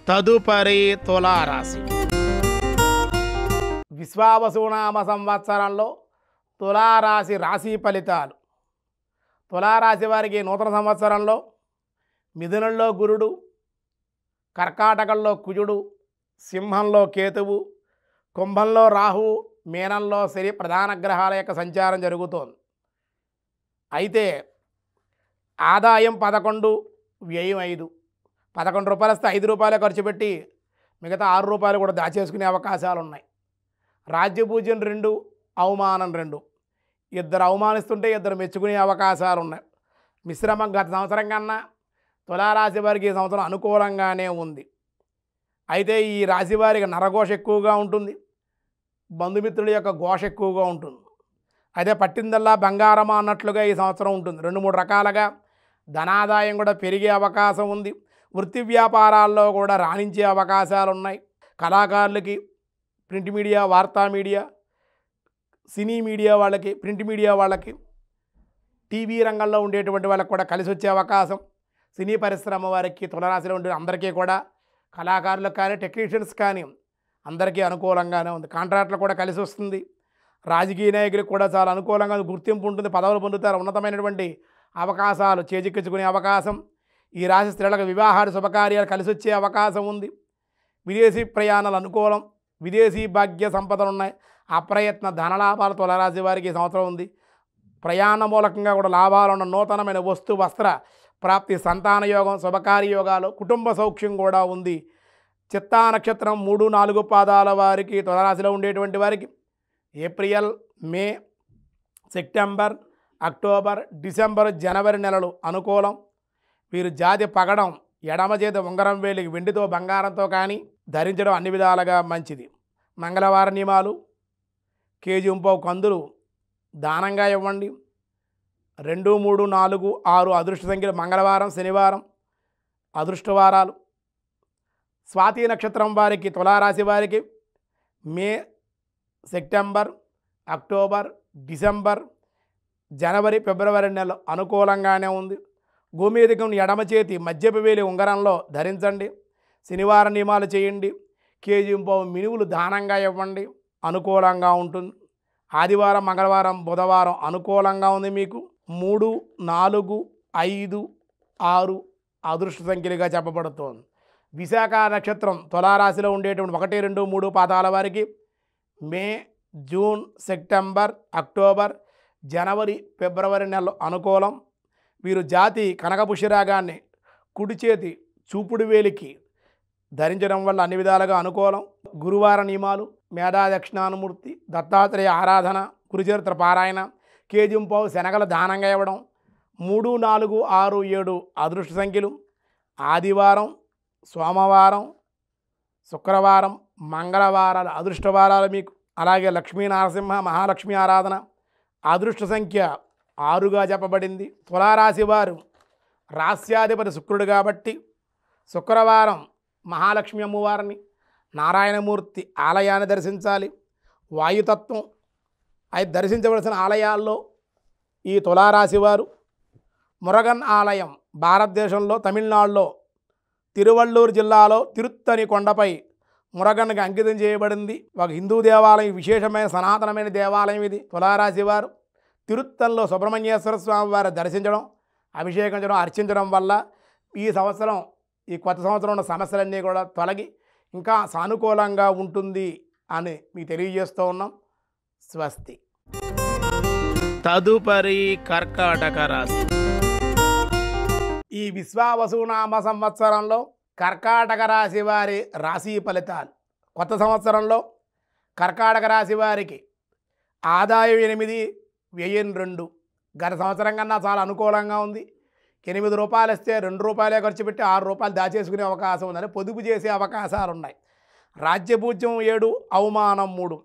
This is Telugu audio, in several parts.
తదుపరి తులారాశి. విశ్వావసునామ సంవత్సరంలో తులారాశి రాశి ఫలితాలు. తులారాశి వారికి నూతన సంవత్సరంలో మిథునంలో గురుడు, కర్కాటకంలో కుజుడు, సింహంలో కేతువు, కుంభంలో రాహువు, మీనంలో శని ప్రధాన గ్రహాల యొక్క సంచారం జరుగుతోంది. అయితే ఆదాయం 11, వ్యయం 5. 11 రూపాయలు వస్తే 5 రూపాయలే ఖర్చు పెట్టి మిగతా 6 రూపాయలు కూడా దాచేసుకునే అవకాశాలు ఉన్నాయి. రాజ్యపూజ్యం 2, అవమానం 2. ఇద్దరు అవమానిస్తుంటే ఇద్దరు మెచ్చుకునే అవకాశాలు ఉన్నాయి. మిశ్రమం గత సంవత్సరం కన్నా తులారాశి వారికి ఈ సంవత్సరం అనుకూలంగానే ఉంది. అయితే ఈ రాశి వారికి నరఘోష ఎక్కువగా ఉంటుంది, బంధుమిత్రుల యొక్క ఘోష ఎక్కువగా ఉంటుంది. అయితే పట్టిందల్లా బంగారమా అన్నట్లుగా ఈ సంవత్సరం ఉంటుంది. 2-3 రకాలుగా ధనాదాయం కూడా పెరిగే అవకాశం ఉంది. వృత్తి వ్యాపారాల్లో కూడా రాణించే అవకాశాలు ఉన్నాయి. కళాకారులకి, ప్రింట్ మీడియా, వార్తా మీడియా, సినీ మీడియా వాళ్ళకి, ప్రింట్ మీడియా వాళ్ళకి, టీవీ రంగంలో ఉండేటువంటి వాళ్ళకి కూడా కలిసి వచ్చే అవకాశం. సినీ పరిశ్రమ వారికి, తులరాశిలో ఉండే అందరికీ కూడా, కళాకారులకు కానీ టెక్నీషియన్స్ కానీ అందరికీ అనుకూలంగానే ఉంది. కాంట్రాక్టులు కూడా కలిసి వస్తుంది. రాజకీయ నాయకులకు కూడా చాలా అనుకూలంగా గుర్తింపు ఉంటుంది. పదవులు పొందుతారు. ఉన్నతమైనటువంటి అవకాశాలు చేజిక్కించుకునే అవకాశం. ఈ రాశి స్త్రీలకు వివాహాలు, శుభకార్యాలు కలిసి వచ్చే అవకాశం ఉంది. విదేశీ ప్రయాణాలు అనుకూలం. విదేశీ భాగ్య సంపదలు ఉన్నాయి. అప్రయత్న ధనలాభాలు తులారాశి వారికి ఈ సంవత్సరం ఉంది. ప్రయాణ మూలకంగా కూడా లాభాలు ఉన్న నూతనమైన వస్తు వస్త్ర ప్రాప్తి, సంతాన యోగం, శుభకార్యయోగాలు, కుటుంబ సౌఖ్యం కూడా ఉంది. చిత్తా నక్షత్రం 3, 4 పాదాల వారికి, తులారాశిలో ఉండేటువంటి వారికి ఏప్రిల్, మే, సెప్టెంబర్, అక్టోబర్, డిసెంబర్, జనవరి నెలలు అనుకూలం. వీరు జాతి పగడం, ఎడమ చేతి ఉంగరం వేలికి వెండితో బంగారంతో కానీ ధరించడం అన్ని విధాలుగా మంచిది. మంగళవార నియమాలు: కేజీ ఇంపావు కందులు దానంగా ఇవ్వండి. 2, 3, 4, 6 అదృష్ట సంఖ్యలు మంగళవారం, శనివారం అదృష్టవారాలు. స్వాతి నక్షత్రం వారికి, తులారాశి వారికి మే, సెప్టెంబర్, అక్టోబర్, డిసెంబర్, జనవరి, ఫిబ్రవరి నెలలు అనుకూలంగానే ఉంది. గోమేధికం ఎడమ చేతి మధ్యపు వేలి ఉంగరంలో ధరించండి. శనివారం నియమాలు చేయండి. కేజీ ఇంపావు మినువులు దానంగా ఇవ్వండి. అనుకూలంగా ఉంటుంది. ఆదివారం, మంగళవారం, బుధవారం అనుకూలంగా ఉంది. మీకు 3, 4, 5, 6 అదృష్ట సంఖ్యలుగా చెప్పబడుతోంది. విశాఖ నక్షత్రం తులారాశిలో ఉండేటువంటి 1, 2, 3 పాదాల వారికి మే, జూన్, సెప్టెంబర్, అక్టోబర్, జనవరి, ఫిబ్రవరి నెలలు అనుకూలం. వీరు జాతి కనకపుష్యరాగాన్ని కుడి చేతి చూపుడు వేలికి ధరించడం వల్ల అన్ని విధాలుగా అనుకూలం. గురువార నియమాలు: మేధా దక్షిణానుమూర్తి, దత్తాత్రేయ ఆరాధన, కురుచరిత్ర పారాయణ, కేజీ ఇంపావు శనగలు దానంగా ఇవ్వడం. 3, 4, 6, 7 అదృష్ట సంఖ్యలు. ఆదివారం, సోమవారం, శుక్రవారం, మంగళవారాలు అదృష్టవారాలు మీకు. అలాగే లక్ష్మీ నరసింహ, మహాలక్ష్మి ఆరాధన. అదృష్ట సంఖ్య 6గా చెప్పబడింది. తులారాశి వారు రాస్యాధిపతి శుక్రుడు కాబట్టి శుక్రవారం మహాలక్ష్మి అమ్మవారిని, నారాయణమూర్తి ఆలయాన్ని దర్శించాలి. వాయుతత్వం అవి దర్శించవలసిన ఆలయాల్లో ఈ తులారాశి వారు మురగన్ ఆలయం భారతదేశంలో తమిళనాడులో తిరువళ్ళూరు జిల్లాలో తిరుత్తని కొండపై మురగన్కి అంకితం చేయబడింది. ఒక హిందూ దేవాలయం, విశేషమైన సనాతనమైన దేవాలయం ఇది. తులారాశి వారు తిరుత్తన్లో సుబ్రహ్మణ్యేశ్వర స్వామి వారు దర్శించడం, అభిషేకించడం, అర్చించడం వల్ల ఈ సంవత్సరం, ఈ కొత్త సంవత్సరం ఉన్న సమస్యలన్నీ కూడా తొలగి ఇంకా సానుకూలంగా ఉంటుంది అని మీకు తెలియజేస్తూ ఉన్నాం. స్వస్తి. తదుపరి కర్కాటక రాశి. ఈ విశ్వావసునామ సంవత్సరంలో కర్కాటక రాశి వారి రాశి ఫలితాలు. కొత్త సంవత్సరంలో కర్కాటక రాశి వారికి ఆదాయం 8, వ్యయం 2. గత సంవత్సరం కన్నా చాలా అనుకూలంగా ఉంది. 8 రూపాయలు ఇస్తే 2 రూపాయలే ఖర్చు పెట్టి 6 రూపాయలు దాచేసుకునే అవకాశం ఉందని పొదుపు చేసే అవకాశాలు ఉన్నాయి. రాజ్యపూజ్యం 7, అవమానం 3.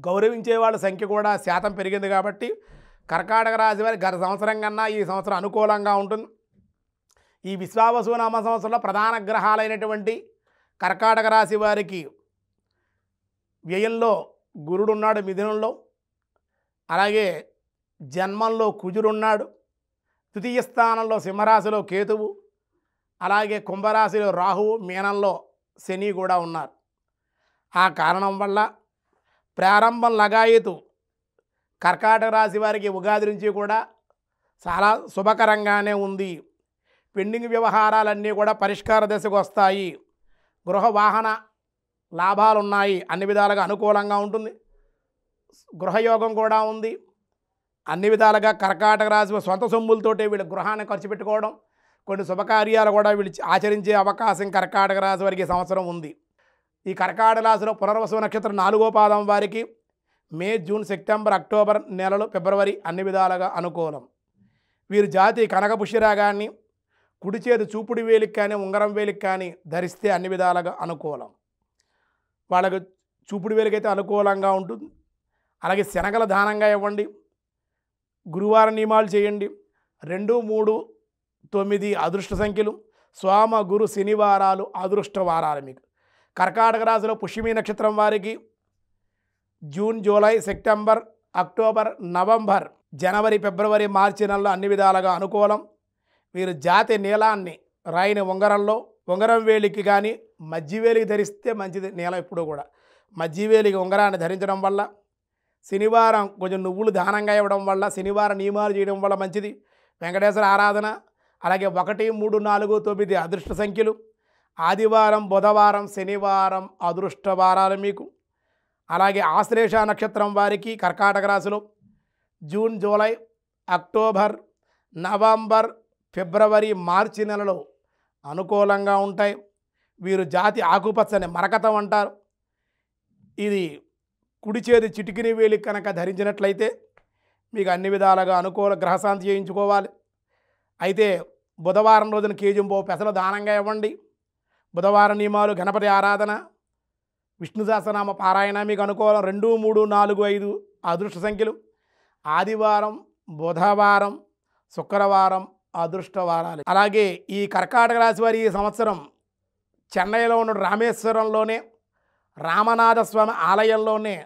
గౌరవించే వాళ్ళ సంఖ్య కూడా శాతం పెరిగింది కాబట్టి కర్కాటక రాశి వారి గత సంవత్సరం కన్నా ఈ సంవత్సరం అనుకూలంగా ఉంటుంది. ఈ విశ్వావసునామ సంవత్సరంలో ప్రధాన గ్రహాలైనటువంటి కర్కాటక రాశి వారికి వ్యయంలో గురుడు ఉన్నాడు, మిథునంలో. అలాగే జన్మంలో కుజుడున్నాడు. తృతీయ స్థానంలో సింహరాశిలో కేతువు, అలాగే కుంభరాశిలో రాహువు, మీనంలో శని కూడా ఉన్నారు. ఆ కారణం వల్ల ప్రారంభం లగాయతు కర్కాటక రాశి వారికి ఉగాది నుంచి కూడా చాలా శుభకరంగానే ఉంది. పెండింగ్ వ్యవహారాలన్నీ కూడా పరిష్కార దశకు వస్తాయి. గృహ వాహన లాభాలు ఉన్నాయి. అన్ని విధాలుగా అనుకూలంగా ఉంటుంది. గృహయోగం కూడా ఉంది. అన్ని విధాలుగా కర్కాటక రాశి సొంత సొమ్ములతోటే వీళ్ళు గృహాన్ని ఖర్చు పెట్టుకోవడం, కొన్ని శుభకార్యాలు కూడా వీళ్ళు ఆచరించే అవకాశం కర్కాటక రాశి వారికి ఈ సంవత్సరం ఉంది. ఈ కర్కాటక రాశిలో పునర్వసు నక్షత్రం 4వ పాదం వారికి మే, జూన్, సెప్టెంబర్, అక్టోబర్ నెలలు, ఫిబ్రవరి అన్ని విధాలుగా అనుకూలం. వీరు జాతి కనకపుష్యరాగాన్ని కుడి చేతి చూపుడు వేలికి కానీ ఉంగరం వేలికి కానీ ధరిస్తే అన్ని విధాలుగా అనుకూలం. వాళ్ళకు చూపుడు వేలికైతే అనుకూలంగా ఉంటుంది. అలాగే శనగల దానంగా ఇవ్వండి. గురువారం నియమాలు చేయండి. 2, 3, 9 అదృష్ట సంఖ్యలు. సోమ, గురు, శనివారాలు అదృష్ట వారాలు. మీకు కర్కాటక రాశిలో పుష్యమి నక్షత్రం వారికి June, July, September, October, November, జనవరి, ఫిబ్రవరి, మార్చి నెలలో అన్ని విధాలుగా అనుకూలం. వీరు జాతి నీలాన్ని రాయిని ఉంగరం వేలికి కానీ మధ్యవేలికి ధరిస్తే మంచిది. నీలం ఎప్పుడూ కూడా మధ్యవేలికి ఉంగరాన్ని ధరించడం వల్ల, శనివారం కొంచెం నువ్వులు దానంగా ఇవ్వడం వల్ల, శనివారం నియమాలు చేయడం వల్ల మంచిది. వెంకటేశ్వర ఆరాధన. అలాగే 1, 3, 4, 9 అదృష్ట సంఖ్యలు. ఆదివారం, బుధవారం, శనివారం అదృష్ట వారాలు మీకు. అలాగే ఆశ్లేష నక్షత్రం వారికి కర్కాటక రాశిలో జూన్, జూలై, అక్టోబర్, నవంబర్, ఫిబ్రవరి, మార్చి నెలలో అనుకూలంగా ఉంటాయి. వీరు జాతి ఆకుపచ్చని మరకతం అంటారు. ఇది కుడి చేతి చిటికిని వేలికి కనుక ధరించినట్లయితే మీకు అన్ని విధాలుగా అనుకూల గ్రహశాంతి చేయించుకోవాలి. అయితే బుధవారం రోజున కేజంపో పెసలు దానంగా ఇవ్వండి. బుధవారం నియమాలు గణపతి ఆరాధన, విష్ణు సహస్రనామ పారాయణ మీకు అనుకూలం. 2, 3, 4, 5 అదృష్ట సంఖ్యలు. ఆదివారం, బుధవారం, శుక్రవారం అదృష్ట వారాలు. అలాగే ఈ కర్కాటక రాశి వారి ఈ సంవత్సరం చెన్నైలో ఉన్న రామేశ్వరంలోనే రామనాథ స్వామి ఆలయంలోనే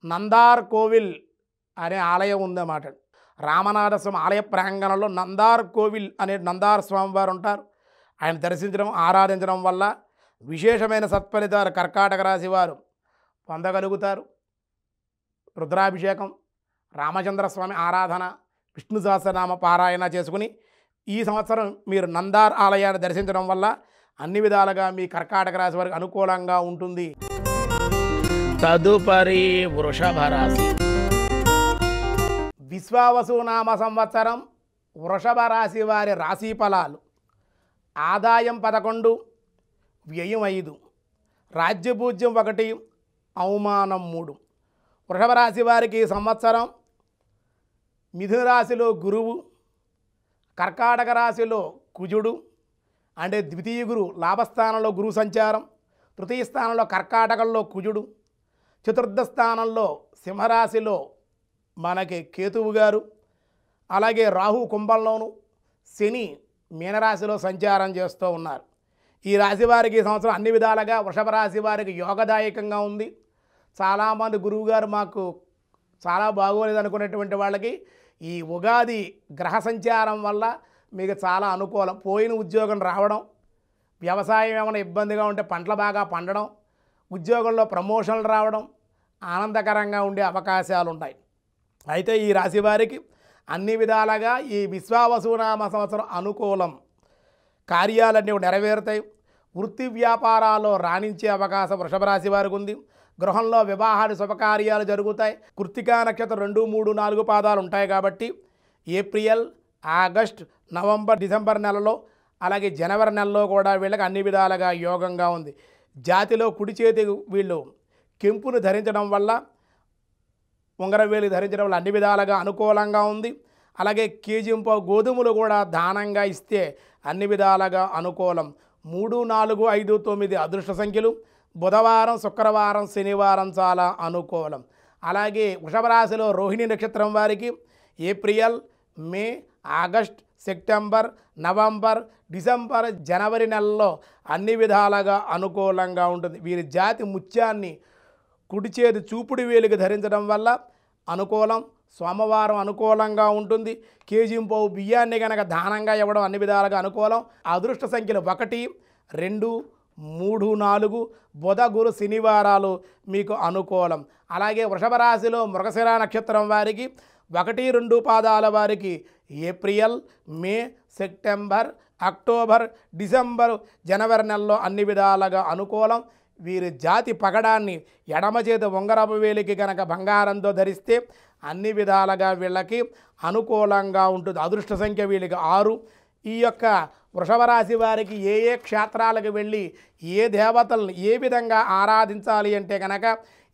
నందార్ కోవిల్ అనే ఆలయం ఉందన్నమాట. రామనాథ స్వామి ఆలయ ప్రాంగణంలో నందార్ కోవిల్ అనే నందార్ స్వామి వారు ఉంటారు. ఆయన దర్శించడం, ఆరాధించడం వల్ల విశేషమైన సత్ఫలితాలు కర్కాటక రాశి వారు పొందగలుగుతారు. రుద్రాభిషేకం, రామచంద్ర స్వామి ఆరాధన, విష్ణు సహస్రనామ పారాయణ చేసుకుని ఈ సంవత్సరం మీరు నందార్ ఆలయాన్ని దర్శించడం వల్ల అన్ని విధాలుగా మీ కర్కాటక రాశి వారికి అనుకూలంగా ఉంటుంది. తదుపరి వృషభ రాశి. విశ్వావసునామ సంవత్సరం వృషభ రాశి వారి రాశి ఫలాలు. ఆదాయం 11, వ్యయం 5, రాజ్యపూజ్యం 1, అవమానం 3. వృషభ రాశి వారికి ఈ సంవత్సరం మిథున రాశిలో గురువు, కర్కాటక రాశిలో కుజుడు అంటే ద్వితీయ గురు లాభస్థానంలో గురువు సంచారం, తృతీయ స్థానంలో కర్కాటకంలో కుజుడు, చతుర్థ స్థానంలో సింహరాశిలో మనకి కేతువు గారు, అలాగే రాహు కుంభంలోను, శని మీనరాశిలో సంచారం చేస్తూ ఉన్నారు. ఈ రాశి వారికి ఈ సంవత్సరం అన్ని విధాలుగా వృషభ రాశి వారికి యోగదాయకంగా ఉంది. చాలామంది గురువుగారు మాకు చాలా బాగోలేదు అనుకునేటువంటి వాళ్ళకి ఈ ఉగాది గ్రహ సంచారం వల్ల మీకు చాలా అనుకూలం. పోయిన ఉద్యోగం రావడం, వ్యవసాయం ఏమైనా ఇబ్బందిగా ఉంటే పంటలు బాగా పండడం, ఉద్యోగంలో ప్రమోషన్లు రావడం ఆనందకరంగా ఉండే అవకాశాలు ఉన్నాయి. అయితే ఈ రాశి వారికి అన్ని విధాలుగా ఈ విశ్వావసునామ సంవత్సరం అనుకూలం. కార్యాలన్నీ నెరవేరుతాయి. వృత్తి వ్యాపారాల్లో రాణించే అవకాశం వృషభ రాశి వారికి ఉంది. గృహంలో వివాహాలు శుభకార్యాలు జరుగుతాయి. కృత్తికా నక్షత్రం 2, 3, 4 పాదాలు ఉంటాయి కాబట్టి ఏప్రిల్, ఆగస్ట్, నవంబర్, డిసెంబర్ నెలలో అలాగే జనవరి నెలలో కూడా వీళ్ళకి అన్ని విధాలుగా యోగంగా ఉంది. జాతిలో కుడి చేతి వీళ్ళు కెంపును ధరించడం వల్ల, ఉంగరం వేలు ధరించడం వల్ల అన్ని విధాలుగా అనుకూలంగా ఉంది. అలాగే కేజీంపో గోధుమలు కూడా దానంగా ఇస్తే అన్ని విధాలుగా అనుకూలం. 3, 4, 5, 9 అదృష్ట సంఖ్యలు. బుధవారం, శుక్రవారం, శనివారం చాలా అనుకూలం. అలాగే వృషభ రాశిలో రోహిణి నక్షత్రం వారికి ఏప్రిల్, మే, ఆగస్ట్, సెప్టెంబర్, నవంబర్, డిసెంబర్, జనవరి నెలలో అన్ని విధాలుగా అనుకూలంగా ఉంటుంది. వీరి జాతి ముత్యాన్ని కుడి చేతి చూపుడు వేలికి ధరించడం వల్ల అనుకూలం. సోమవారం అనుకూలంగా ఉంటుంది. కేజీంపో బియ్యాన్ని కనుక దానంగా ఇవ్వడం అన్ని విధాలుగా అనుకూలం. అదృష్ట సంఖ్యలు 1, 2, 3, 4 బుధ గురు శనివారాలు మీకు అనుకూలం. అలాగే వృషభ రాశిలో మృగశిర నక్షత్రం వారికి 1, 2 పాదాల వారికి ఏప్రిల్, మే, సెప్టెంబర్, అక్టోబర్, డిసెంబర్, జనవరి నెలలో అన్ని విధాలుగా అనుకూలం. వీరి జాతి పగడాన్ని ఎడమ చేతి ఉంగరపు వేలికి కనుక బంగారంతో ధరిస్తే అన్ని విధాలుగా వీళ్ళకి అనుకూలంగా ఉంటుంది. అదృష్ట సంఖ్య వీళ్ళకి 6. ఈ యొక్క వృషభ రాశి వారికి ఏ ఏ క్షేత్రాలకు వెళ్ళి ఏ దేవతలను ఏ విధంగా ఆరాధించాలి అంటే కనుక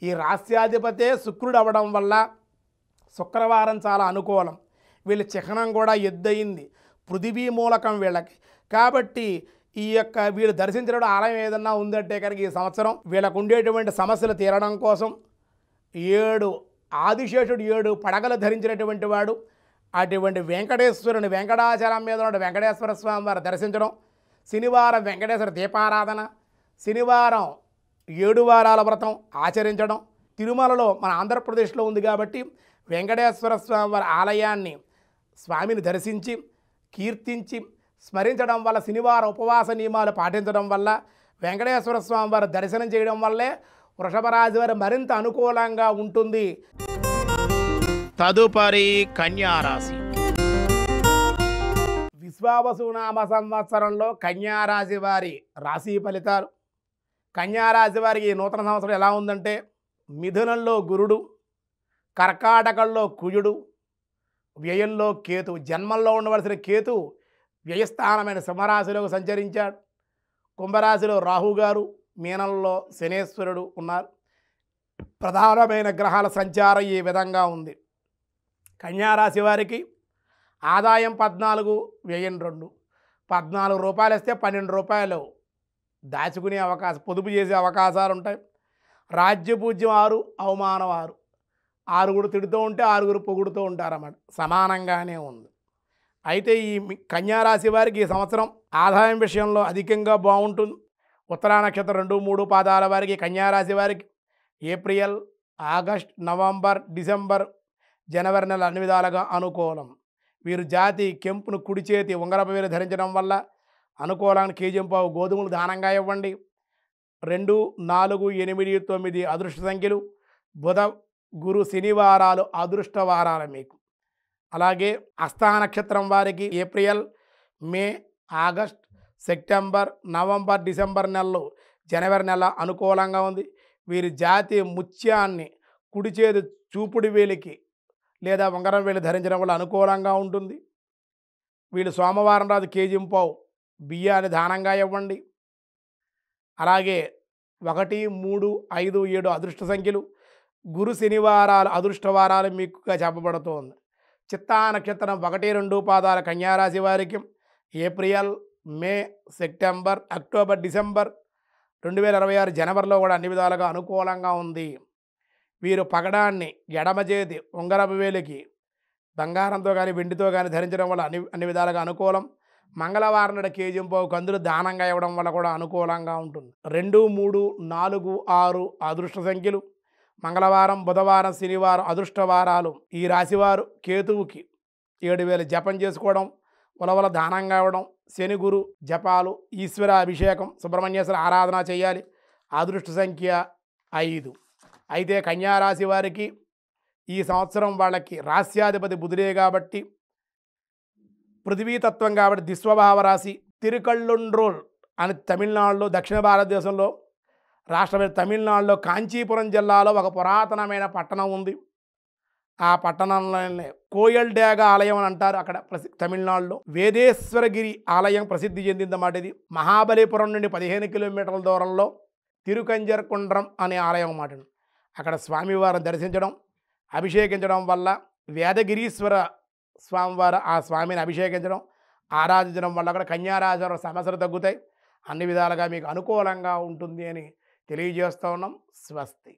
ఈ రాస్యాధిపతే శుక్రుడు అవ్వడం వల్ల శుక్రవారం చాలా అనుకూలం. వీళ్ళ చిహ్నం కూడా ఎద్దయింది, పృథివీ మూలకం వీళ్ళకి. కాబట్టి ఈ యొక్క వీళ్ళు దర్శించడం ఆలయం ఏదన్నా ఉందంటే కనుక ఈ సంవత్సరం వీళ్ళకు ఉండేటువంటి సమస్యలు తీరడం కోసం 7 ఆదిశేషుడు 7 పడగలు ధరించినటువంటి వాడు అటువంటి వెంకటేశ్వరుని వెంకటాచలం మీద ఉన్న వెంకటేశ్వర స్వామి వారు దర్శించడం, శనివారం వెంకటేశ్వర దీపారాధన, శనివారం 7 వారాల వ్రతం ఆచరించడం, తిరుమలలో మన ఆంధ్రప్రదేశ్లో ఉంది కాబట్టి వెంకటేశ్వర స్వామి వారి ఆలయాన్ని స్వామిని దర్శించి కీర్తించి స్మరించడం వల్ల, శనివారం ఉపవాస నియమాలు పాటించడం వల్ల, వెంకటేశ్వర స్వామి వారి దర్శనం చేయడం వల్లే వృషభ రాశి వారు మరింత అనుకూలంగా ఉంటుంది. తదుపరి కన్యారాశి. విశ్వావసునామ సంవత్సరంలో కన్యారాశి వారి రాశి ఫలితాలు. కన్యారాశి వారికి నూతన సంవత్సరం ఎలా ఉందంటే మిథునంలో గురుడు, కర్కాటకంలో కుజుడు, వ్యయంలో కేతు. జన్మంలో ఉండవలసిన కేతు వ్యయస్థానమైన సింహరాశిలోకి సంచరించాడు. కుంభరాశిలో రాహుగారు, మీనంలో శనేశ్వరుడు ఉన్నారు. ప్రధానమైన గ్రహాల సంచారం ఈ విధంగా ఉంది. కన్యారాశి వారికి ఆదాయం 14, వ్యయం 2. 14 రూపాయలు ఇస్తే 12 రూపాయలు దాచుకునే అవకాశం, పొదుపు చేసే అవకాశాలు ఉంటాయి. రాజ్యపూజ్యం 6, అవమానం 6. 6 తిడుతూ ఉంటే 6 పొగుడుతూ ఉంటారన్నమాట. సమానంగానే ఉంది. అయితే ఈ కన్యారాశి వారికి ఈ సంవత్సరం ఆదాయం విషయంలో అధికంగా బాగుంటుంది. ఉత్తరా నక్షత్రం 2, 3 పాదాల వారికి కన్యారాశి వారికి ఏప్రిల్, ఆగస్ట్, నవంబర్, డిసెంబర్, జనవరి నెల అన్ని విధాలుగా అనుకూలం. వీరు జాతి కెంపును కుడి చేతి ఉంగరపు వేలు ధరించడం వల్ల అనుకూలాన్ని కేజీంపావు గోధుమలు దానంగా ఇవ్వండి. 2, 4, 8, 9 అదృష్ట సంఖ్యలు. బుధ గురు శనివారాలు అదృష్ట వారాలు మీకు. అలాగే హస్తా నక్షత్రం వారికి ఏప్రిల్, మే, ఆగస్ట్, సెప్టెంబర్, నవంబర్, డిసెంబర్ నెలలు, జనవరి నెల అనుకూలంగా ఉంది. వీరి జాతి ముత్యాన్ని కుడి చేతి చూపుడు వేలికి లేదా ఉంగరం వేలు ధరించడం వల్ల అనుకూలంగా ఉంటుంది. వీళ్ళు సోమవారం రాజు కేజీంపావు బియ్యాన్ని దానంగా ఇవ్వండి. అలాగే 1, 3, 5, 7 అదృష్ట సంఖ్యలు. గురు శనివారాలు అదృష్టవారాలు మీకుగా చెప్పబడుతోంది. చిత్తా నక్షత్రం 1, 2 పాదాల కన్యారాశి వారికి ఏప్రిల్, మే, సెప్టెంబర్, అక్టోబర్, డిసెంబర్, 2026 జనవరిలో కూడా అన్ని విధాలుగా అనుకూలంగా ఉంది. వీరు పగడాన్ని ఎడమ చేతి ఉంగరపు వేలికి బంగారంతో కానీ వెండితో కానీ ధరించడం వల్ల అన్ని విధాలుగా అనుకూలం. మంగళవారం నాడు కేజీంపావు కందులు దానంగా ఇవ్వడం వల్ల కూడా అనుకూలంగా ఉంటుంది. 2, 3, 4, 6 అదృష్ట సంఖ్యలు. మంగళవారం, బుధవారం, శనివారం అదృష్ట వారాలు. ఈ రాశివారు కేతువుకి 7,000 జపం చేసుకోవడం, ఉలవల దానంగా ఇవ్వడం, శని గురు జపాలు, ఈశ్వర అభిషేకం, సుబ్రహ్మణ్యేశ్వర ఆరాధన చేయాలి. అదృష్ట సంఖ్య 5. అయితే కన్యారాశి వారికి ఈ సంవత్సరం వాళ్ళకి రాస్యాధిపతి బుధుడే కాబట్టి పృథ్వీతత్వం కాబట్టి దిస్వభావ రాశి. తిరుకళ్ళుండ్రోల్ అని తమిళనాడులో, దక్షిణ భారతదేశంలో రాష్ట్రమైన తమిళనాడులో కాంచీపురం జిల్లాలో ఒక పురాతనమైన పట్టణం ఉంది. ఆ పట్టణంలోనే కోయల్ డేగ ఆలయం అని అంటారు. అక్కడ తమిళనాడులో వేదేశ్వరగిరి ఆలయం ప్రసిద్ధి చెందిందన్నమాట. ఇది మహాబలిపురం నుండి 15 కిలోమీటర్ల దూరంలో తిరుకంజర్కుండ్రం అనే ఆలయం అన్నమాట. అక్కడ స్వామివారిని దర్శించడం, అభిషేకించడం వల్ల వేదగిరీశ్వర స్వామివారు ఆ స్వామిని అభిషేకించడం, ఆరాధించడం వల్ల అక్కడ కన్యారాశి సమస్యలు తగ్గుతాయి. అన్ని విధాలుగా మీకు అనుకూలంగా ఉంటుంది అని తెలియజేస్తూ ఉన్నాం. స్వస్తి.